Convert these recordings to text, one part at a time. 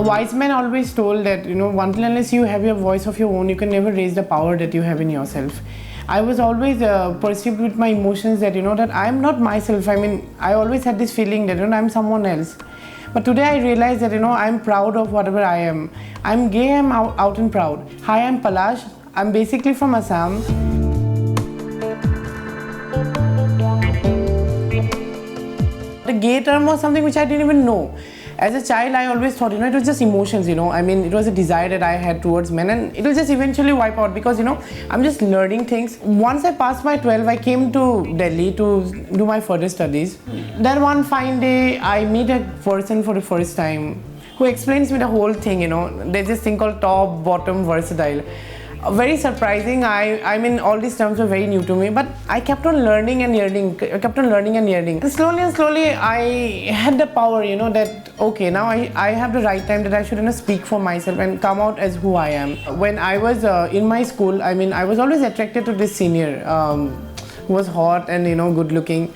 A wise man always told that, until unless you have your voice of your own, you can never raise the power that you have in yourself. I was always perceived with my emotions that, that I'm not myself. I always had this feeling that, I'm someone else. But today I realize that, I'm proud of whatever I am. I'm gay, I'm out and proud. Hi, I'm Palash. I'm basically from Assam. The gay term was something which I didn't even know. As a child, I always thought, it was just emotions, it was a desire that I had towards men, and it will just eventually wipe out because, I'm just learning things. Once I passed my 12, I came to Delhi to do my further studies. Then one fine day, I meet a person for the first time who explains me the whole thing, There's this thing called top, bottom, versatile. Very surprising. All these terms were very new to me, but I kept on learning and yearning. And slowly, I had the power, that, okay, now I have the right time that I should speak for myself and come out as who I am. When I was in my school, I was always attracted to this senior who was hot and, good looking.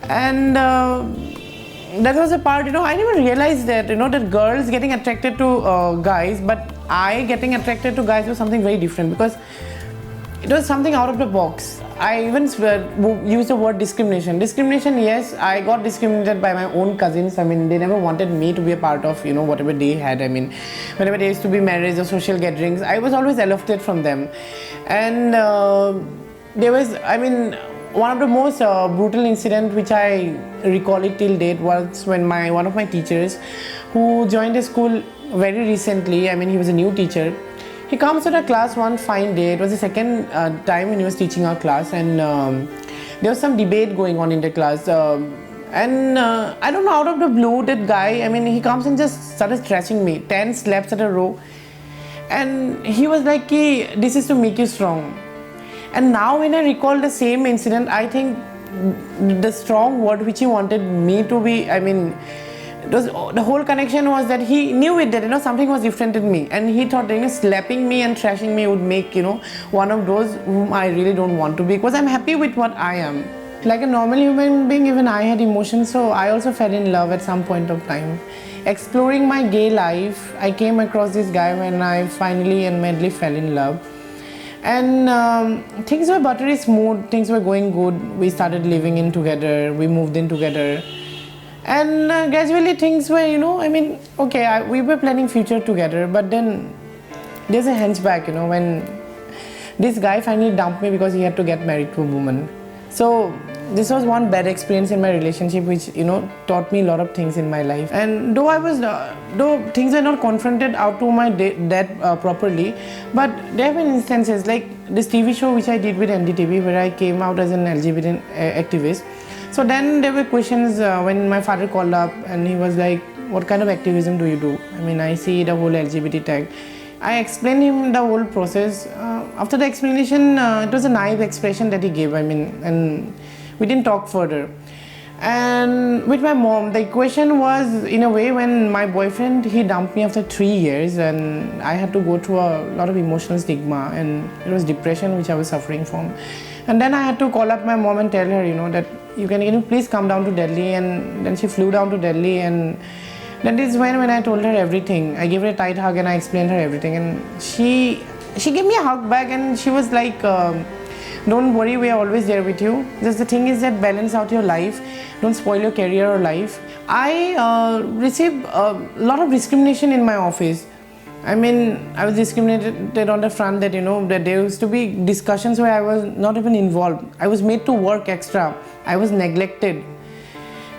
And that was a part, I didn't realize that, that girls getting attracted to guys, but I getting attracted to guys was something very different because it was something out of the box. I even used the word discrimination. Discrimination, yes, I got discriminated by my own cousins. They never wanted me to be a part of, whatever they had. Whenever there used to be marriage or social gatherings, I was always aloof from them. And there was, one of the most brutal incident which I recall it till date was when one of my teachers who joined the school very recently, he was a new teacher. He comes to the class one fine day. It was the second time when he was teaching our class, and there was some debate going on in the class. And I don't know, out of the blue, that guy, he comes and just started thrashing me, 10 slaps at a row. And he was like, this is to make you strong. And now when I recall the same incident, I think the strong word which he wanted me to be, the whole connection was that he knew it, that something was different in me, and he thought slapping me and thrashing me would make one of those whom I really don't want to be, because I'm happy with what I am. Like a normal human being, even I had emotions, so I also fell in love at some point of time. Exploring my gay life, I came across this guy when I finally and madly fell in love. And things were buttery smooth, things were going good. We started living in together, we moved in together. And gradually things were, we were planning future together, but then there's a hunchback, when this guy finally dumped me because he had to get married to a woman. So this was one bad experience in my relationship which, taught me a lot of things in my life. And though things were not confronted out to my dad properly, but there have been instances like this TV show which I did with NDTV where I came out as an LGBT activist. So then there were questions when my father called up and he was like, what kind of activism do you do? I see the whole LGBT tag. I explained him the whole process. After the explanation, it was a naive expression that he gave, and we didn't talk further. And with my mom, the equation was in a way when my boyfriend, he dumped me after 3 years, and I had to go through a lot of emotional stigma, and it was depression which I was suffering from. And then I had to call up my mom and tell her, that you can please come down to Delhi. And then she flew down to Delhi, and that is when I told her everything. I gave her a tight hug and I explained her everything, and she gave me a hug back, and she was like, don't worry, we are always there with you. Just the thing is that balance out your life, don't spoil your career or life. I received a lot of discrimination in my office. I was discriminated on the front that, that there used to be discussions where I was not even involved. I was made to work extra. I was neglected.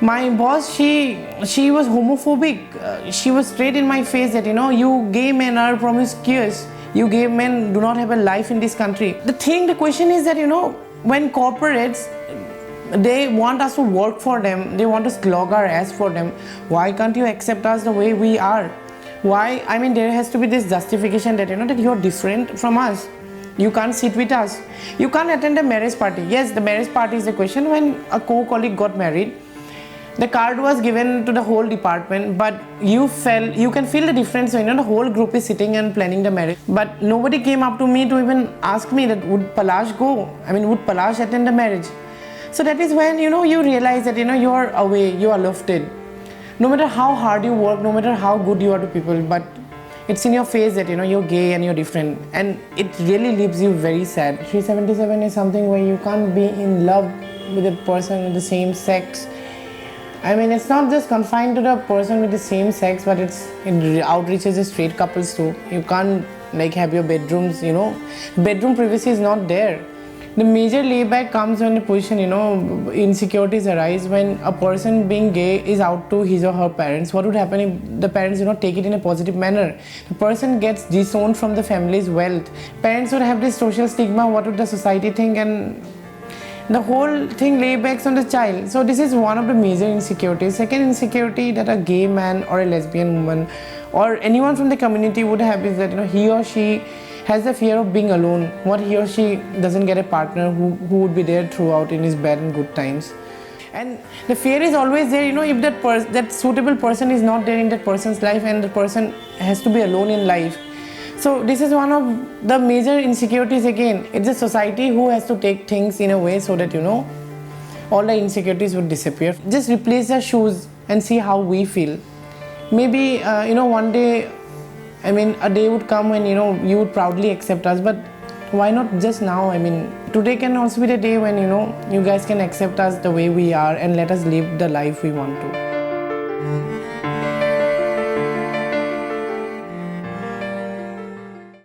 My boss, she was homophobic. She was straight in my face that, you gay men are promiscuous. You gay men do not have a life in this country. The question is that, when corporates, they want us to work for them, they want to slog our ass for them, why can't you accept us the way we are? Why? there has to be this justification that, that you're different from us. You can't sit with us. You can't attend a marriage party. Yes, the marriage party is the question. When a co-colleague got married, the card was given to the whole department, but you can feel the difference when the whole group is sitting and planning the marriage. But nobody came up to me to even ask me that would Palash go? Would Palash attend the marriage? So that is when you realize that you are away, you are lifted. no matter how hard you work, no matter how good you are to people, but it's in your face that you're gay and you're different, and it really leaves you very sad. 377 is something where you can't be in love with a person of the same sex. I mean, it's not just confined to the person with the same sex, but it outreaches the straight couples too. You can't have your bedrooms, bedroom privacy is not there. The major layback comes when the position, insecurities arise when a person being gay is out to his or her parents. What would happen if the parents take it in a positive manner? The person gets disowned from the family's wealth. Parents would have this social stigma. What would the society think? And the whole thing laybacks on the child. So this is one of the major insecurities. Second insecurity that a gay man or a lesbian woman or anyone from the community would have is that he or she has the fear of being alone. What he or she doesn't get a partner who would be there throughout in his bad and good times. And the fear is always there, if that suitable person is not there in that person's life and the person has to be alone in life. So this is one of the major insecurities again. It's the society who has to take things in a way so that, all the insecurities would disappear. Just replace their shoes and see how we feel. Maybe, one day, a day would come when, you would proudly accept us, but why not just now? Today can also be the day when, you guys can accept us the way we are and let us live the life we want to.